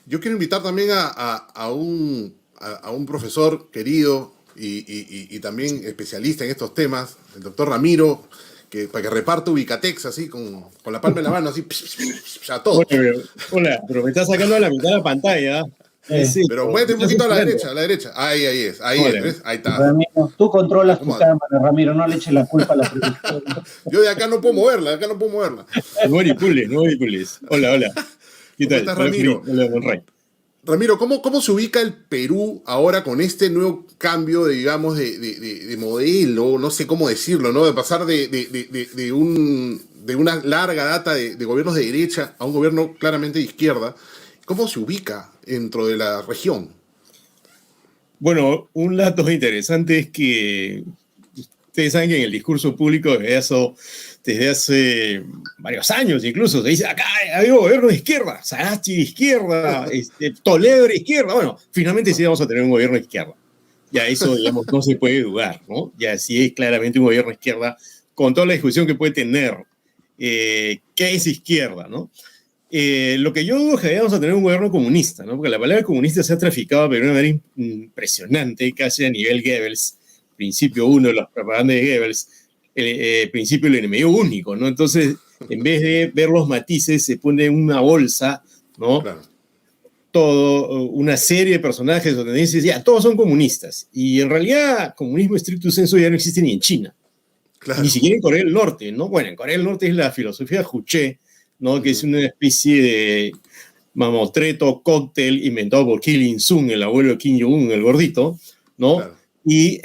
Yo quiero invitar también a un profesor querido y también especialista en estos temas, el doctor Ramiro, para que reparte Ubicatex así, con la palma de la mano, así, a Hola, todos. pero me estás sacando a la mitad de la pantalla. ¿Qué es Pero esto? muévete ¿Me un estás poquito a la esperando? derecha, a la derecha. Ahí es, Hola. ¿ves? Ahí está. Ramiro, tú controlas tu Acomoda. cámara, Ramiro, no le eches la culpa a la producción. Yo de acá no puedo moverla, de acá no puedo moverla. No manipules, no manipules. Hola, hola. ¿Qué ¿Cómo tal? estás, Hola, Felipe. Ramiro? Hola, Monray. Ramiro, ¿cómo se ubica el Perú ahora con este nuevo cambio de, digamos, de modelo? No sé cómo decirlo, ¿no? De pasar de una larga data de gobiernos de derecha a un gobierno claramente de izquierda. ¿Cómo se ubica dentro de la región? Bueno, un dato interesante es que ustedes saben que en el discurso público desde hace varios años incluso, se dice, acá había gobierno de izquierda, Sagasti de izquierda, Toledo de izquierda. Bueno, finalmente sí vamos a tener un gobierno de izquierda. Ya eso, digamos, no se puede dudar, ¿no? Ya sí es claramente un gobierno de izquierda, con toda la discusión que puede tener. ¿Qué es izquierda, no? Lo que yo dudo es que vamos a tener un gobierno comunista, ¿no? Porque la palabra comunista se ha traficado de una manera impresionante, casi a nivel Goebbels, principio uno de las propagandas de Goebbels, principio del enemigo único, ¿no? Entonces, en vez de ver los matices, se pone en una bolsa, ¿no? Claro, Todo, una serie de personajes donde dices, ya, todos son comunistas. Y en realidad, comunismo estricto sensu ya no existe ni en China, ni claro. siquiera en Corea del Norte, ¿no? Bueno, en Corea del Norte es la filosofía Juche, ¿no? Que es una especie de mamotreto cóctel inventado por Kim Il-sung, el abuelo de Kim Jong-un, el gordito, ¿no? Claro. Y,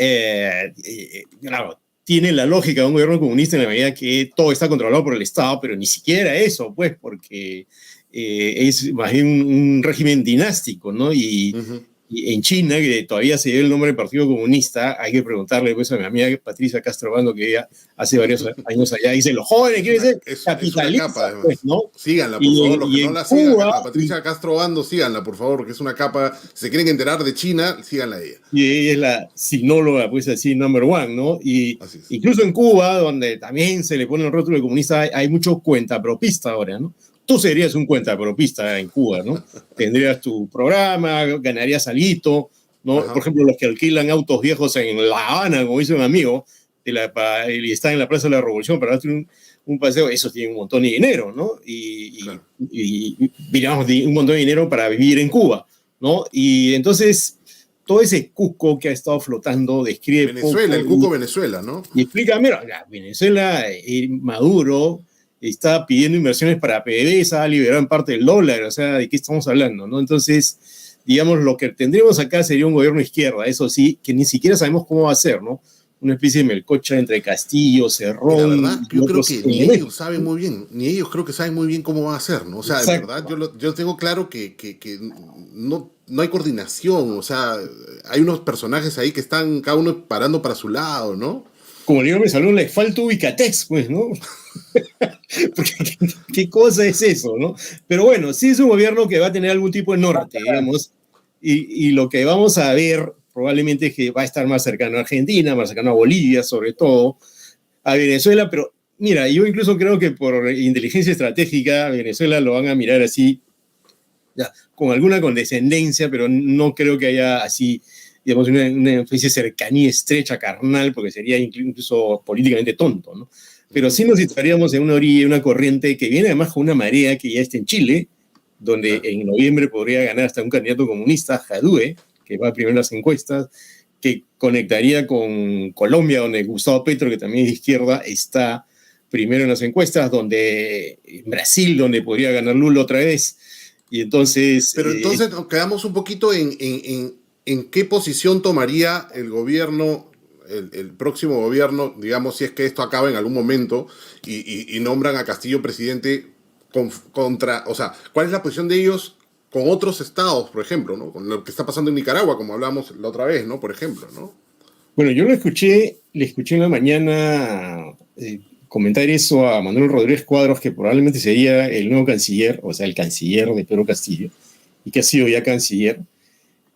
claro, tiene la lógica de un gobierno comunista en la medida que todo está controlado por el Estado, pero ni siquiera eso, pues, porque es más bien un régimen dinástico, ¿no? Uh-huh. Y en China, que todavía se lleva el nombre del Partido Comunista, hay que preguntarle pues, a mi amiga Patricia Castro Bando, que ella hace varios años allá dice, los jóvenes quieren ser Es una capa, capitalistas, pues, además. ¿no? Síganla, por favor. Los que Y no en la sigan, Cuba, a Patricia Castro Bando, síganla, por favor, que es una capa. Si se quieren enterar de China, síganla a ella. y ella es la sinóloga, pues así, number one, ¿no? Y Así es. incluso en Cuba, donde también se le pone el rótulo de comunista, hay mucho cuentapropista ahora, ¿no? Tú serías un cuentapropista en Cuba, ¿no? Tendrías tu programa, ganarías alito, ¿no? Por Ajá. ejemplo, los que alquilan autos viejos en La Habana, como dice un amigo, y están en la Plaza de la Revolución para darte un paseo, esos tienen un montón de dinero, ¿no? Claro. Digamos, un montón de dinero para vivir en Cuba, ¿no? Y entonces todo ese cuco que ha estado flotando describe Venezuela, poco el cuco Venezuela, ¿no? y explica, mira, Venezuela, Maduro está pidiendo inversiones para PDVSA, ha liberado en parte el dólar, o sea, ¿de qué estamos hablando, no? Entonces, digamos, lo que tendríamos acá sería un gobierno de izquierda, eso sí, que ni siquiera sabemos cómo va a ser, ¿no? Una especie de melcocha entre Castillo, Y la Cerrón verdad, y yo creo otros que ni ellos elementos. saben muy bien, ni ellos creo que saben muy bien cómo va a ser, ¿no? O sea, en verdad, Exacto. yo tengo claro que no hay coordinación, o sea, hay unos personajes ahí que están cada uno parando para su lado, ¿no? Como le digo, me salió le falta ubicatex, pues, ¿no? Porque, ¿qué cosa es eso, no? Pero bueno, sí es un gobierno que va a tener algún tipo de norte, digamos, y lo que vamos a ver probablemente es que va a estar más cercano a Argentina, más cercano a Bolivia, sobre todo, a Venezuela, pero mira, yo incluso creo que por inteligencia estratégica a Venezuela lo van a mirar así, ya, con alguna condescendencia, pero no creo que haya así, digamos, una especie de cercanía estrecha, carnal, porque sería incluso políticamente tonto, ¿no? Pero sí nos situaríamos en una orilla, una corriente que viene además con una marea que ya está en Chile, donde Claro. en noviembre podría ganar hasta un candidato comunista, Jadue, que va primero en las encuestas, que conectaría con Colombia, donde Gustavo Petro, que también es de izquierda, está primero en las encuestas, donde en Brasil, donde podría ganar Lula otra vez. Y entonces, Pero entonces nos quedamos un poquito en qué posición tomaría el gobierno, el próximo gobierno, digamos, si es que esto acaba en algún momento y nombran a Castillo presidente contra, o sea, ¿cuál es la posición de ellos con otros estados, por ejemplo, ¿no? Con lo que está pasando en Nicaragua, como hablamos la otra vez, ¿no? Por ejemplo, ¿no? bueno, yo le escuché en la mañana comentar eso a Manuel Rodríguez Cuadros, que probablemente sería el nuevo canciller, o sea, el canciller de Pedro Castillo, y que ha sido ya canciller.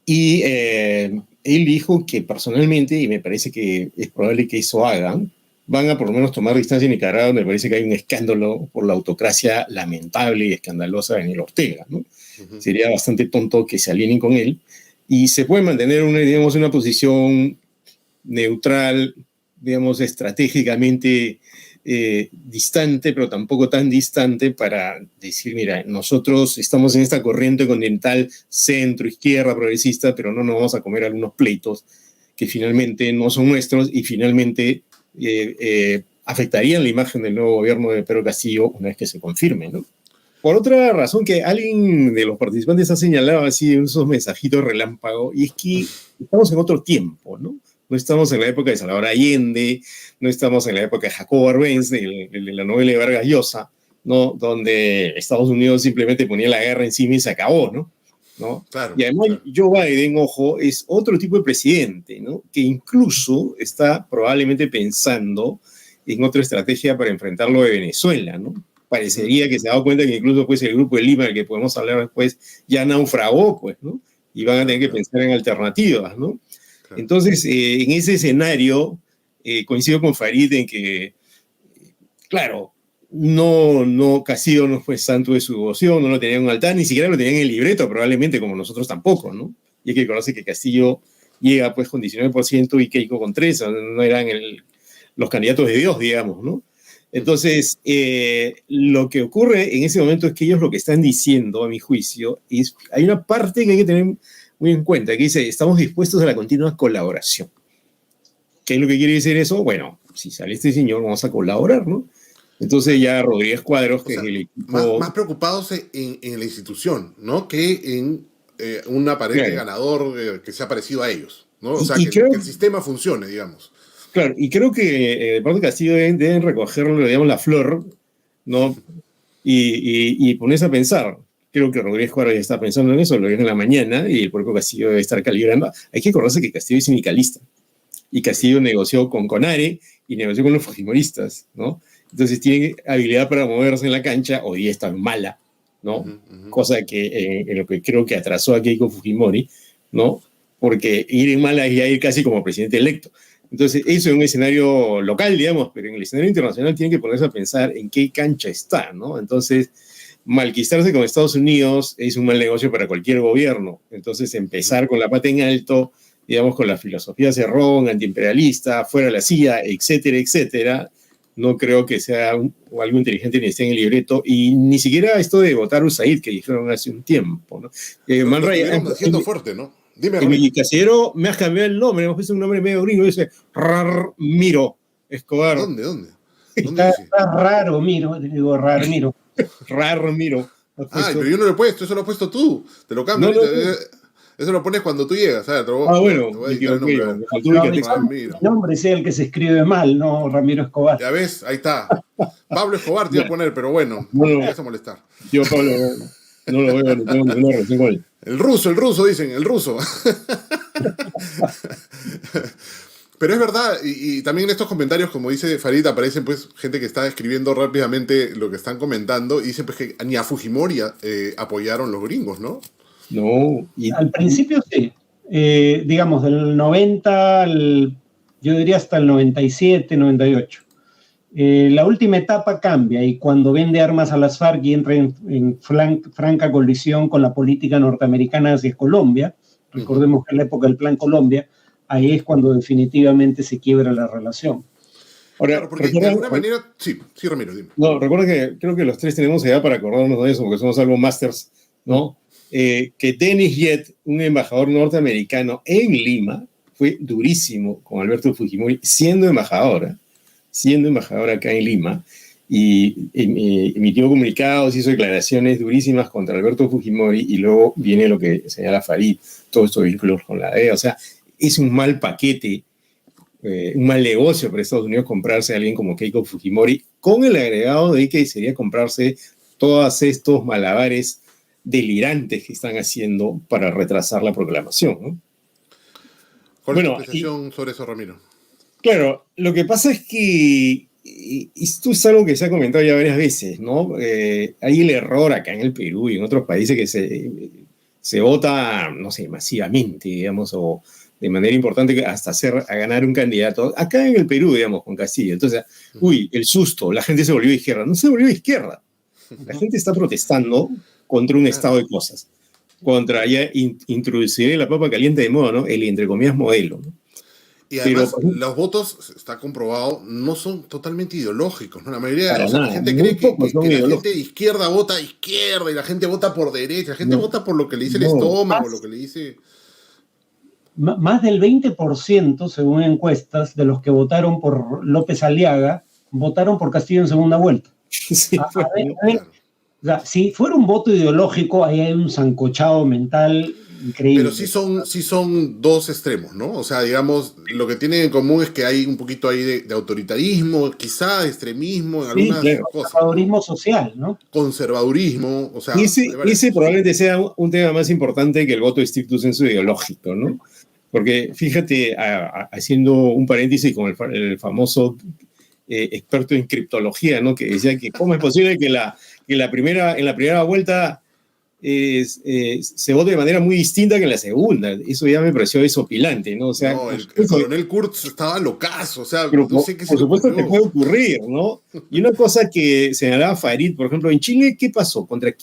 Y él dijo que personalmente, y me parece que es probable que eso hagan, van a por lo menos tomar distancia en Nicaragua, donde parece que hay un escándalo por la autocracia lamentable y escandalosa de Daniel Ortega, ¿no? Sería bastante tonto que se alineen con él, y se puede mantener digamos, una posición neutral, digamos, estratégicamente distante, pero tampoco tan distante para decir, mira, nosotros estamos en esta corriente continental centro, izquierda, progresista, pero no nos vamos a comer algunos pleitos que finalmente no son nuestros y finalmente afectarían la imagen del nuevo gobierno de Pedro Castillo una vez que se confirme, ¿no? Por otra razón que alguien de los participantes ha señalado así en esos mensajitos relámpago, y es que estamos en otro tiempo, ¿no? No estamos en la época de Salvador Allende, no estamos en la época de Jacobo Arbenz, de la novela de Vargas Llosa, ¿no? Donde Estados Unidos simplemente ponía la guerra encima y se acabó, ¿no? Claro, y además Joe Biden, ojo, es otro tipo de presidente, ¿no? Que incluso está probablemente pensando en otra estrategia para enfrentar lo de Venezuela, ¿no? Parecería que se ha dado cuenta que incluso pues, el Grupo de Lima, del que podemos hablar después, ya naufragó, pues, ¿no? Y van a tener que pensar en alternativas, ¿no? Claro. Entonces, en ese escenario, coincido con Farid en que, claro, Castillo no fue santo de su devoción, no lo tenía en un altar, ni siquiera lo tenía en el libreto, probablemente, como nosotros tampoco, ¿no? Y hay que reconocer que Castillo llega pues con 19% y Keiko con 3%, no eran los candidatos de Dios, digamos, ¿no? Entonces, lo que ocurre en ese momento es que ellos lo que están diciendo, a mi juicio, es, hay una parte que hay que tener muy en cuenta, que dice, estamos dispuestos a la continua colaboración. ¿Qué es lo que quiere decir eso? Bueno, si sale este señor, vamos a colaborar, ¿no? Entonces ya Rodríguez Cuadros, que es el equipo... Más preocupados en la institución, ¿no? Que en un aparente ganador que sea parecido a ellos, ¿no? O sea, que el sistema funcione, digamos. Claro, y creo que de parte de Castillo deben recogerlo, digamos, la flor, ¿no? Y ponerse a pensar. Creo que Rodríguez Cuadros ya está pensando en eso, lo vio en la mañana, y el propio Castillo debe estar calibrando. Hay que acordarse que Castillo es sindicalista, y Castillo negoció con CONARE y negoció con los fujimoristas, ¿no? Entonces tiene habilidad para moverse en la cancha, hoy día está mala, ¿no? Cosa que en lo que creo que atrasó a Keiko Fujimori, ¿no? Porque ir en mala es ya ir casi como presidente electo. Entonces, eso es un escenario local, digamos, pero en el escenario internacional tienen que ponerse a pensar en qué cancha está, ¿no? Entonces, malquistarse con Estados Unidos es un mal negocio para cualquier gobierno. Entonces, empezar con la pata en alto, digamos, con la filosofía cerrón, antiimperialista, fuera la CIA, etcétera, etcétera, no creo que sea algo inteligente ni esté en el libreto, y ni siquiera esto de votar USAID, que dijeron hace un tiempo, ¿no? Man Ray, haciendo fuerte, ¿no? Dime, en mi casillero me has cambiado el nombre, hemos puesto un nombre medio gringo, dice Ramiro Escobar. ¿Dónde está raro, digo Ramiro. Ramiro. Pero yo no lo he puesto, eso lo has puesto tú. Te lo cambio. Eso lo pones cuando tú llegas, ¿sabes? Bueno, el nombre sea el que se escribe mal, no Ramiro Escobar. Ya ves, ahí está. Pablo Escobar te iba a poner, pero bueno, no vas a molestar. Yo, Pablo, no lo veo, no tengo ninguna relación con él. El ruso, dicen, el ruso. Pero es verdad, y también en estos comentarios, como dice Farid, aparecen pues gente que está escribiendo rápidamente lo que están comentando, y dicen pues que ni a Fujimori apoyaron los gringos, ¿no? No. Al principio sí. Digamos, del 90 yo diría hasta el 97, 98. La última etapa cambia, y cuando vende armas a las FARC y entra en franca colisión con la política norteamericana hacia Colombia, recordemos que en la época del Plan Colombia, ahí es cuando definitivamente se quiebra la relación. Ahora, claro, porque de alguna manera... Sí, Ramiro, dime. No, recuerda que creo que los tres tenemos edad para acordarnos de eso, porque somos algo masters, ¿no? Que Dennis Yet, un embajador norteamericano en Lima, fue durísimo con Alberto Fujimori, siendo embajador acá en Lima, y emitió comunicados, hizo declaraciones durísimas contra Alberto Fujimori, y luego viene lo que señala Farid, todos estos vínculos con la DEA. O sea, es un mal paquete, un mal negocio para Estados Unidos comprarse a alguien como Keiko Fujimori, con el agregado de que sería comprarse todos estos malabares delirantes que están haciendo para retrasar la proclamación, ¿no? ¿Cuál es tu apreciación sobre eso, Ramiro? Claro, lo que pasa es que esto es algo que se ha comentado ya varias veces, ¿no? Hay el error acá en el Perú y en otros países que se vota, no sé, masivamente, digamos, o de manera importante hasta a ganar un candidato. Acá en el Perú, digamos, con Castillo. Entonces, el susto, la gente se volvió de izquierda. No se volvió de izquierda. La gente está protestando contra un estado de cosas. Contra ya introducir la papa caliente de moda, ¿no? El, entre comillas, modelo, ¿no? Y además, los votos, está comprobado, no son totalmente ideológicos, ¿no? La mayoría de la gente cree que la gente de izquierda vota izquierda y la gente vota por derecha. La gente vota por lo que le dice el estómago, lo que le dice... Más del 20%, según encuestas, de los que votaron por López Aliaga, votaron por Castillo en segunda vuelta. Sí, o sea, si fuera un voto ideológico, ahí hay un sancochado mental increíble. Pero sí son dos extremos, ¿no? O sea, digamos, lo que tienen en común es que hay un poquito ahí de autoritarismo, quizá de extremismo, en algunas cosas. Conservadurismo social, ¿no? Conservadurismo, o sea... Ese probablemente sea un tema más importante que el voto estricto sensu ideológico, ¿no? Porque fíjate, haciendo un paréntesis con el famoso experto en criptología, ¿no? Que decía que cómo es posible que en la primera vuelta se vote de manera muy distinta que en la segunda. Eso ya me pareció desopilante, ¿no? O sea, el coronel Kurtz estaba locazo, o sea, pero no sé qué se por supuesto te puede ocurrir, ¿no? Y una cosa que señalaba Farid, por ejemplo, en Chile, ¿qué pasó? ¿Contra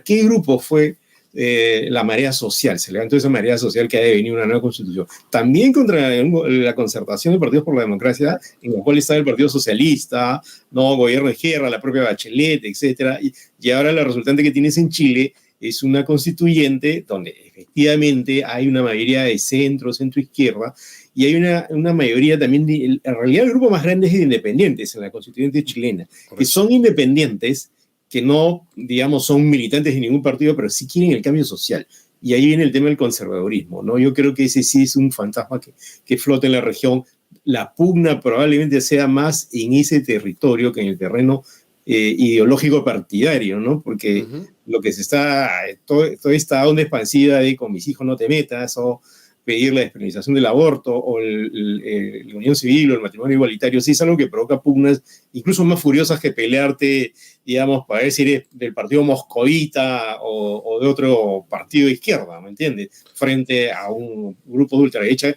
qué grupo fue la marea social? Se levantó esa marea social que ha de venir una nueva constitución. También contra la concertación de partidos por la democracia, en la cual estaba el Partido Socialista, no gobierno de izquierda, la propia Bachelet, etc. Y ahora la resultante que tienes en Chile es una constituyente donde efectivamente hay una mayoría de centro-izquierda, y hay una mayoría también, en realidad el grupo más grande es de independientes en la constituyente chilena, que son independientes, que no, digamos, son militantes de ningún partido, pero sí quieren el cambio social. Y ahí viene el tema del conservadurismo, ¿no? Yo creo que ese sí es un fantasma que flota en la región. La pugna probablemente sea más en ese territorio que en el terreno ideológico partidario, ¿no? Porque lo que se está, toda esta onda expansiva de con mis hijos no te metas, o pedir la despenalización del aborto, o la unión civil, o el matrimonio igualitario, sí es algo que provoca pugnas incluso más furiosas que pelearte, digamos, para ver si eres del partido moscovita o de otro partido de izquierda, ¿me entiendes? Frente a un grupo de ultraderecha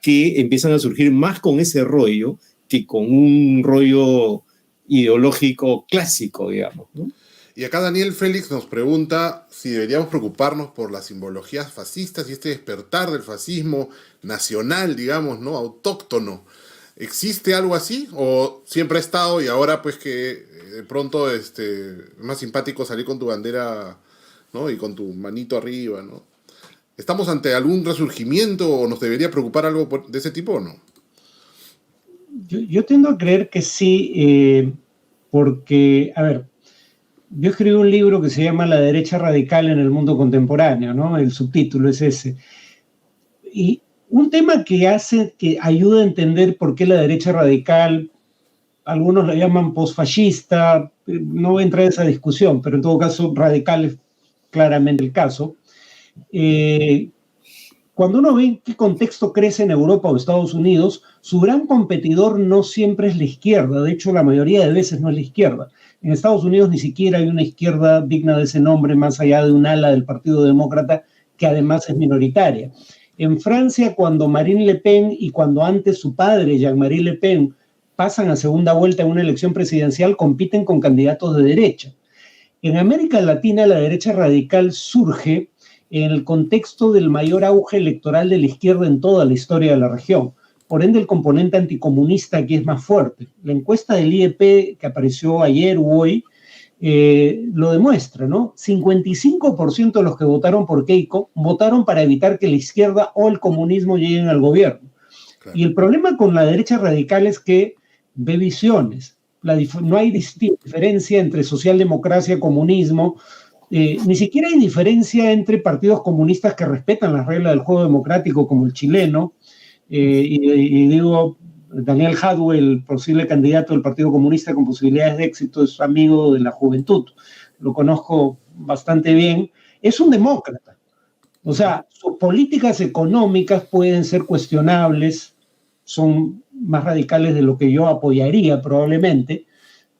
que empiezan a surgir más con ese rollo que con un rollo ideológico clásico, digamos, ¿no? Y acá Daniel Félix nos pregunta si deberíamos preocuparnos por las simbologías fascistas y este despertar del fascismo nacional, digamos, ¿no? Autóctono. ¿Existe algo así? ¿O siempre ha estado y ahora pues que de pronto es más simpático salir con tu bandera, ¿no? Y con tu manito arriba, ¿no? ¿Estamos ante algún resurgimiento o nos debería preocupar algo de ese tipo o no? Yo tiendo a creer que sí, porque, a ver, yo escribí un libro que se llama La derecha radical en el mundo contemporáneo, ¿no? El subtítulo es ese. Y un tema que ayuda a entender por qué la derecha radical, algunos la llaman posfascista, no voy a entrar en esa discusión, pero en todo caso radical es claramente el caso. Cuando uno ve en qué contexto crece en Europa o Estados Unidos, su gran competidor no siempre es la izquierda, de hecho la mayoría de veces no es la izquierda. En Estados Unidos ni siquiera hay una izquierda digna de ese nombre, más allá de un ala del Partido Demócrata, que además es minoritaria. En Francia, cuando Marine Le Pen y cuando antes su padre, Jean-Marie Le Pen, pasan a segunda vuelta en una elección presidencial, compiten con candidatos de derecha. En América Latina, la derecha radical surge en el contexto del mayor auge electoral de la izquierda en toda la historia de la región. Por ende, el componente anticomunista aquí es más fuerte. La encuesta del IEP que apareció ayer o hoy lo demuestra, ¿no? 55% de los que votaron por Keiko votaron para evitar que la izquierda o el comunismo lleguen al gobierno. Claro. Y el problema con la derecha radical es que ve visiones. No hay diferencia entre socialdemocracia y comunismo. Ni siquiera hay diferencia entre partidos comunistas que respetan las reglas del juego democrático, como el chileno, y digo, Daniel Jadwe, el posible candidato del Partido Comunista con posibilidades de éxito, es amigo de la juventud, lo conozco bastante bien, es un demócrata. O sea, sus políticas económicas pueden ser cuestionables, son más radicales de lo que yo apoyaría probablemente,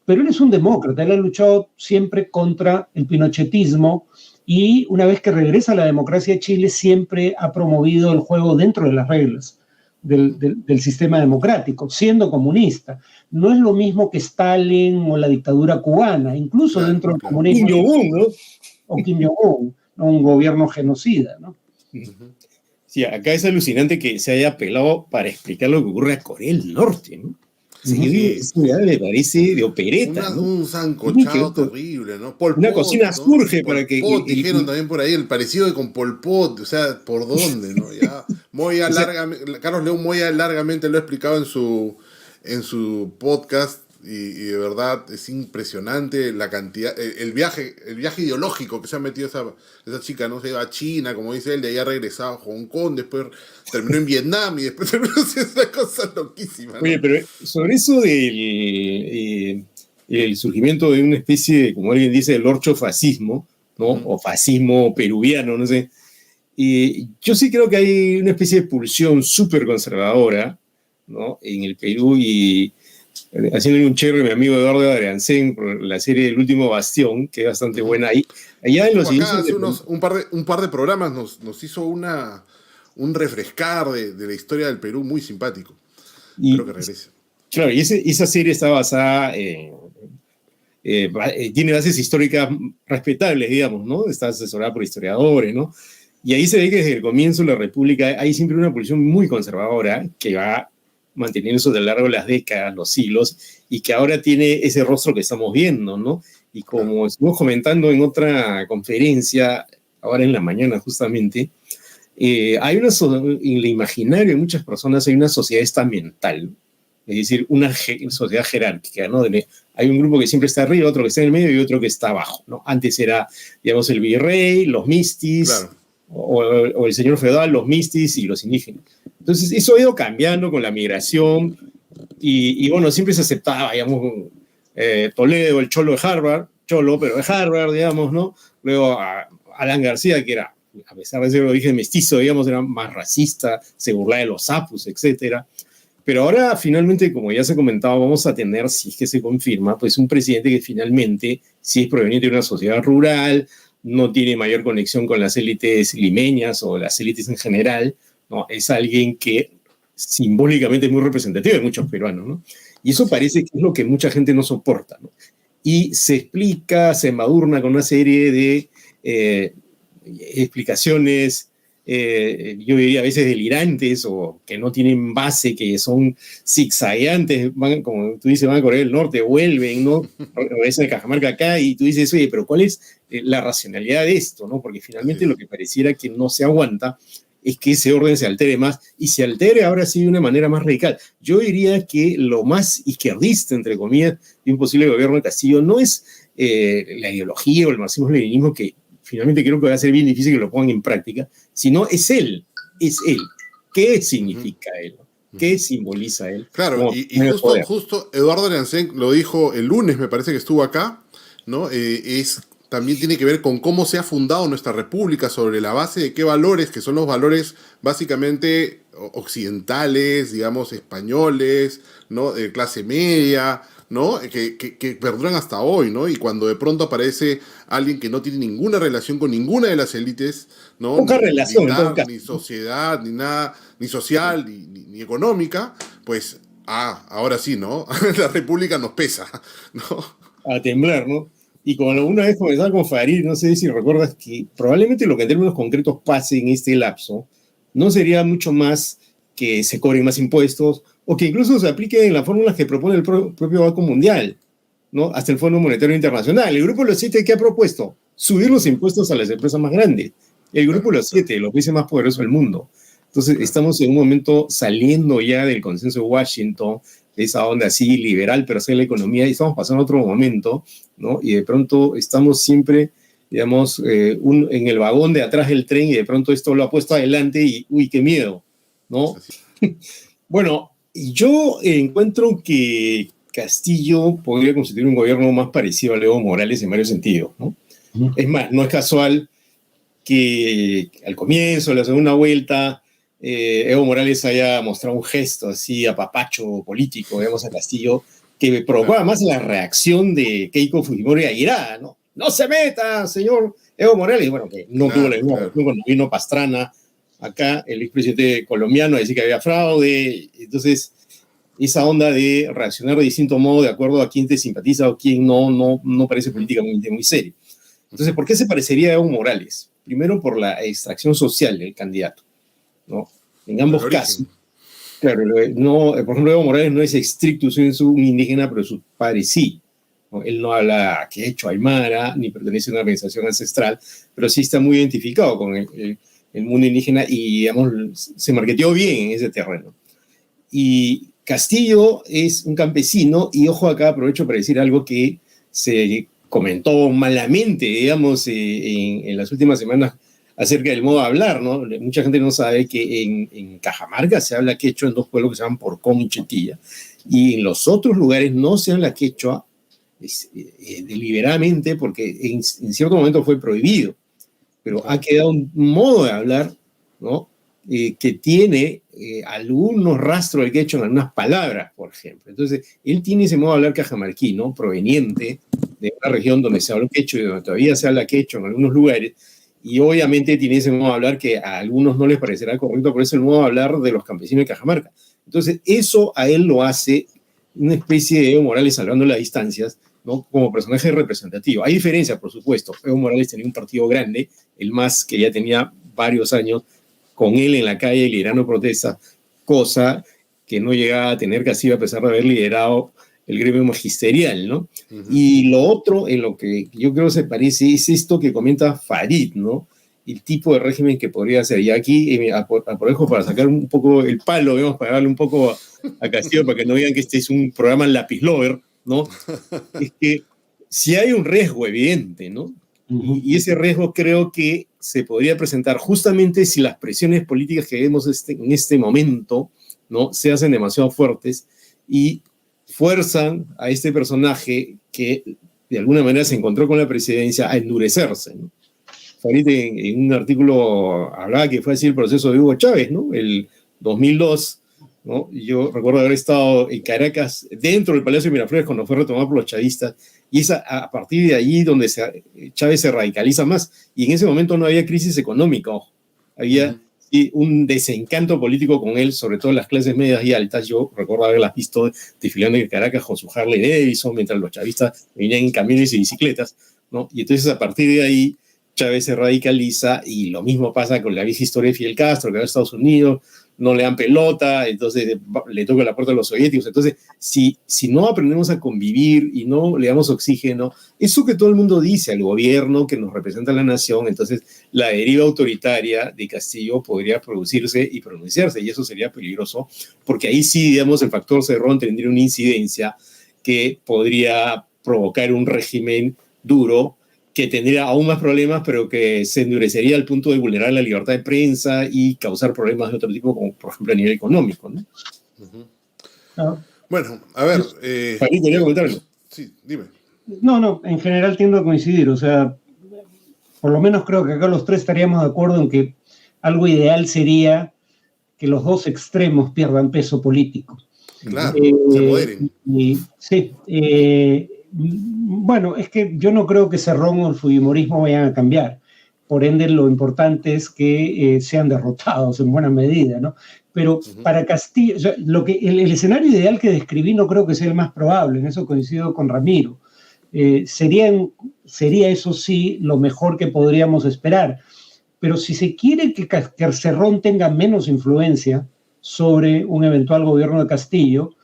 pero él es un demócrata, él ha luchado siempre contra el pinochetismo y una vez que regresa a la democracia de Chile siempre ha promovido el juego dentro de las reglas del sistema democrático, siendo comunista. No es lo mismo que Stalin o la dictadura cubana, incluso dentro del comunismo. Kim Jong-un, ¿no? O Kim Jong-un, ¿no? Un gobierno genocida, ¿no? Sí, acá es alucinante que se haya apelado para explicar lo que ocurre a Corea del Norte, ¿no? Eso ya me parece de opereta, ¿no? Un sancochado terrible, ¿no? Pol una Pot, cocina ¿no? surge Pol para que... Pot, dijeron también por ahí, el parecido con Pol Pot, o sea, ¿por dónde, no? Ya, Moya Carlos León Moya largamente lo ha explicado en su podcast y de verdad es impresionante la cantidad, el viaje ideológico que se ha metido esa chica, ¿no? Se iba a China, como dice él, de ahí ha regresado a Hong Kong, después terminó en Vietnam y después terminó haciendo esa cosa loquísima, ¿no? Oye, pero sobre eso del el surgimiento de una especie de, como alguien dice, el orchofascismo, ¿no? O fascismo peruviano, no sé. Yo sí creo que hay una especie de pulsión súper conservadora, ¿no? En el Perú, y haciéndole un cherry a mi amigo Eduardo Adriancén por la serie El Último Bastión, que es bastante buena ahí. Allá en los inicios hace un par de programas nos hizo un refrescar de la historia del Perú muy simpático. Espero que regrese. Claro, y esa serie está basada tiene bases históricas respetables, digamos, ¿no? Está asesorada por historiadores, ¿no? Y ahí se ve que desde el comienzo de la República hay siempre una posición muy conservadora que va manteniéndose a lo largo de las décadas, los siglos, y que ahora tiene ese rostro que estamos viendo, ¿no? Y como estuvimos comentando en otra conferencia, ahora en la mañana justamente, hay en el imaginario de muchas personas hay una sociedad estamental, es decir, una sociedad jerárquica, ¿no? Hay un grupo que siempre está arriba, otro que está en el medio y otro que está abajo, ¿no? Antes era, digamos, el virrey, los mistis, claro, o el señor feudal, los mistis y los indígenas. Entonces, eso ha ido cambiando con la migración y bueno, siempre se aceptaba, digamos, Toledo, el cholo de Harvard, cholo, pero de Harvard, digamos, ¿no? Luego Alan García, que era, a pesar de ser de origen mestizo, digamos, era más racista, se burlaba de los apus, etcétera. Pero ahora, finalmente, como ya se comentaba, vamos a tener, si es que se confirma, pues un presidente que finalmente, si es proveniente de una sociedad rural, no tiene mayor conexión con las élites limeñas o las élites en general, ¿no? Es alguien que simbólicamente es muy representativo de muchos peruanos, ¿no? Y eso parece que es lo que mucha gente no soporta, ¿no? Y se explica, se embadurna con una serie de explicaciones, yo diría a veces delirantes o que no tienen base, que son zigzagueantes, van, como tú dices, van a Corea del Norte, vuelven, ¿no? Regresan de Cajamarca acá y tú dices, oye, pero ¿cuál es la racionalidad de esto, ¿no? Porque finalmente lo que pareciera que no se aguanta es que ese orden se altere más y se altere ahora sí de una manera más radical. Yo diría que lo más izquierdista, entre comillas, de un posible gobierno de Castillo no es la ideología o el marxismo-leninismo, que finalmente creo que va a ser bien difícil que lo pongan en práctica, sino es él. ¿Qué significa él? ¿Qué simboliza él? Claro, y justo Eduardo Adriancén lo dijo el lunes, me parece que estuvo acá, ¿no? También tiene que ver con cómo se ha fundado nuestra república, sobre la base de qué valores, que son los valores básicamente occidentales, digamos, españoles, ¿no? De clase media, ¿no? Que perduran hasta hoy, ¿no? Y cuando de pronto aparece alguien que no tiene ninguna relación con ninguna de las élites, ¿no? Poca relación, militar, ni sociedad, ni nada, ni social, ni económica, pues, ahora sí, ¿no? La república nos pesa, ¿no? A temblar, ¿no? Y como alguna vez comenzaba con Farid, no sé si recuerdas que probablemente lo que en términos concretos pase en este lapso no sería mucho más que se cobren más impuestos o que incluso se apliquen en las fórmulas que propone el propio Banco Mundial, ¿no? Hasta el Fondo Monetario Internacional. El Grupo de los 7, ¿qué ha propuesto? Subir los impuestos a las empresas más grandes. El Grupo de los 7, los países más poderosos del mundo. Entonces, estamos en un momento saliendo ya del consenso de Washington, de esa onda así liberal, pero hacia la economía, y estamos pasando a otro momento, ¿no? Y de pronto estamos siempre, digamos, en el vagón de atrás del tren, y de pronto esto lo ha puesto adelante y, uy, qué miedo, ¿no? Bueno, yo encuentro que Castillo podría constituir un gobierno más parecido a Evo Morales en varios sentidos, ¿no? Es más, no es casual que al comienzo, de la segunda vuelta, Evo Morales haya mostrado un gesto así apapacho político, digamos, a Castillo, que provocaba más la reacción de Keiko Fujimori airada, ¿no? no se meta, señor Evo Morales. Bueno, que no tuvo la misma reacción cuando vino Pastrana acá, el expresidente colombiano, a decir que había fraude. Entonces, esa onda de reaccionar de distinto modo de acuerdo a quién te simpatiza o quién no parece políticamente muy serio. Entonces, ¿por qué se parecería a Evo Morales? Primero, por la extracción social del candidato, ¿no? En ambos casos. Claro, no, por ejemplo, Evo Morales no es estricto sensu un indígena, pero su padre sí, ¿no? Él no habla quechua, aymara, ni pertenece a una organización ancestral, pero sí está muy identificado con el mundo indígena y, digamos, se marketeó bien en ese terreno. Y Castillo es un campesino, y ojo acá, aprovecho para decir algo que se comentó malamente, digamos, en las últimas semanas acerca del modo de hablar, ¿no? Mucha gente no sabe que en Cajamarca se habla quechua en dos pueblos que se llaman Porcón y Chetilla, y en los otros lugares no se habla quechua deliberadamente porque en cierto momento fue prohibido, pero ha quedado un modo de hablar, ¿no? Que tiene algunos rastros del quechua en algunas palabras, por ejemplo. Entonces, él tiene ese modo de hablar cajamarquino, proveniente de una región donde se habla quechua y donde todavía se habla quechua en algunos lugares, y obviamente tiene ese modo de hablar que a algunos no les parecerá correcto, por eso el modo de hablar de los campesinos de Cajamarca. Entonces, eso a él lo hace una especie de Evo Morales salvando las distancias, ¿no? Como personaje representativo. Hay diferencias, por supuesto. Evo Morales tenía un partido grande, el MAS, que ya tenía varios años con él en la calle liderando protestas, cosa que no llegaba a tener Castillo a pesar de haber liderado el gremio magisterial, ¿no? Uh-huh. Y lo otro en lo que yo creo se parece es esto que comenta Farid, ¿no? El tipo de régimen que podría ser. Y aquí aprovecho para sacar un poco el palo, digamos, para darle un poco a Castillo para que no digan que este es un programa Lápiz Lover, ¿no? Es que si hay un riesgo evidente, ¿no? Uh-huh. Y ese riesgo creo que se podría presentar justamente si las presiones políticas que vemos en este momento, ¿no? Se hacen demasiado fuertes y fuerzan a este personaje que de alguna manera se encontró con la presidencia a endurecerse, ¿no? Farid en un artículo hablaba que fue así el proceso de Hugo Chávez, ¿no? El 2002, ¿no? Yo recuerdo haber estado en Caracas, dentro del Palacio de Miraflores, cuando fue retomado por los chavistas, y es a partir de allí donde Chávez se radicaliza más. Y en ese momento no había crisis económica, ojo. Había un desencanto político con él, sobre todo en las clases medias y altas. Yo recuerdo haberlas visto desfilando en Caracas con su Harley Davidson, mientras los chavistas venían en camiones y bicicletas, ¿no? Y entonces a partir de ahí Chávez se radicaliza, y lo mismo pasa con la vieja historia de Fidel Castro, que va a Estados Unidos, no le dan pelota, entonces le toca la puerta a los soviéticos. Entonces, si no aprendemos a convivir y no le damos oxígeno, eso que todo el mundo dice al gobierno que nos representa la nación, entonces la deriva autoritaria de Castillo podría producirse y pronunciarse, y eso sería peligroso, porque ahí sí, digamos, el factor Cerrón tendría una incidencia que podría provocar un régimen duro, que tendría aún más problemas, pero que se endurecería al punto de vulnerar la libertad de prensa y causar problemas de otro tipo, como por ejemplo a nivel económico, ¿no? Uh-huh. Bueno, a ver... Farid, ¿quería comentar algo? Sí, dime. No, en general tiendo a coincidir, o sea, por lo menos creo que acá los tres estaríamos de acuerdo en que algo ideal sería que los dos extremos pierdan peso político. Claro, se moderen. Sí, bueno, es que yo no creo que Cerrón o el fujimorismo vayan a cambiar. Por ende, lo importante es que sean derrotados en buena medida, ¿no? Pero para Castillo, o sea, el escenario ideal que describí no creo que sea el más probable, en eso coincido con Ramiro. Sería eso sí lo mejor que podríamos esperar. Pero si se quiere que Cerrón tenga menos influencia sobre un eventual gobierno de Castillo,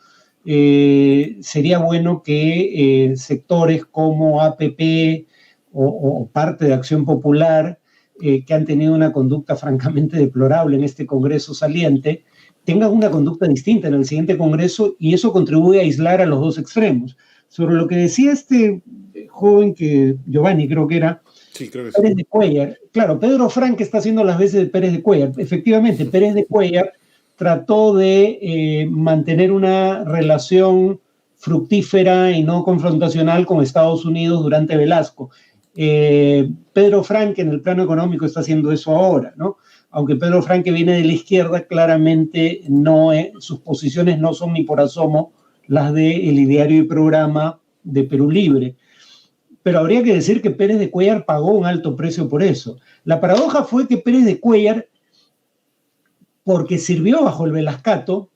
sería bueno que sectores como APP o parte de Acción Popular, que han tenido una conducta francamente deplorable en este Congreso saliente, tengan una conducta distinta en el siguiente Congreso, y eso contribuye a aislar a los dos extremos. Sobre lo que decía este joven, que Giovanni creo que era, sí, creo que Pérez sí. de Cuéllar. Claro, Pedro Frank está haciendo las veces de Pérez de Cuéllar. Efectivamente, Pérez de Cuéllar trató de mantener una relación fructífera y no confrontacional con Estados Unidos durante Velasco. Pedro Frank en el plano económico está haciendo eso ahora, ¿no? Aunque Pedro Frank, que viene de la izquierda, claramente sus posiciones no son ni por asomo las del ideario y programa de Perú Libre. pero habría que decir que Pérez de Cuéllar pagó un alto precio por eso. La paradoja fue que Pérez de Cuéllar, porque sirvió bajo el Velascato,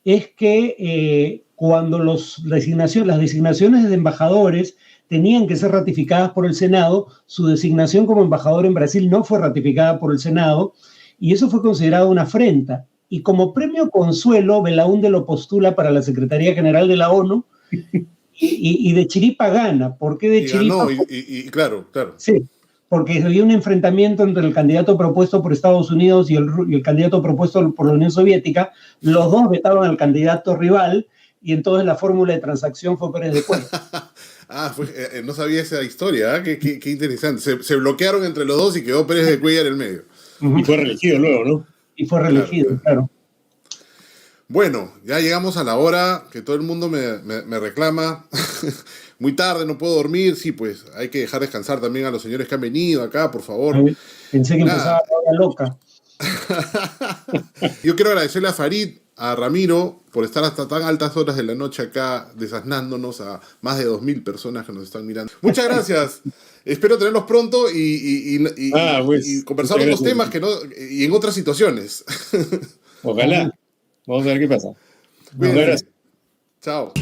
es que cuando las designaciones de embajadores tenían que ser ratificadas por el Senado, su designación como embajador en Brasil no fue ratificada por el Senado, y eso fue considerado una afrenta. Y como premio consuelo, Belaúnde lo postula para la Secretaría General de la ONU, y de chiripa gana. ¿Por qué de chiripa? Ganó, claro. Sí, porque había un enfrentamiento entre el candidato propuesto por Estados Unidos y el candidato propuesto por la Unión Soviética. Los dos vetaban al candidato rival, y entonces la fórmula de transacción fue Pérez de Cuéllar. No sabía esa historia, ¿eh? Qué interesante. Se bloquearon entre los dos y quedó Pérez de Cuéllar en el medio. Y fue reelegido luego, ¿no? Y fue reelegido, claro. Bueno, ya llegamos a la hora que todo el mundo me reclama. Muy tarde, no puedo dormir. Sí, pues hay que dejar descansar también a los señores que han venido acá, por favor. Pensé que empezaba la hora loca. Yo quiero agradecerle a Farid, a Ramiro, por estar hasta tan altas horas de la noche acá desasnándonos a más de 2.000 personas que nos están mirando. Muchas gracias. Espero tenerlos pronto y conversar otros temas y en otras situaciones. Ojalá. Vamos a ver qué pasa. Cuídense. Chao.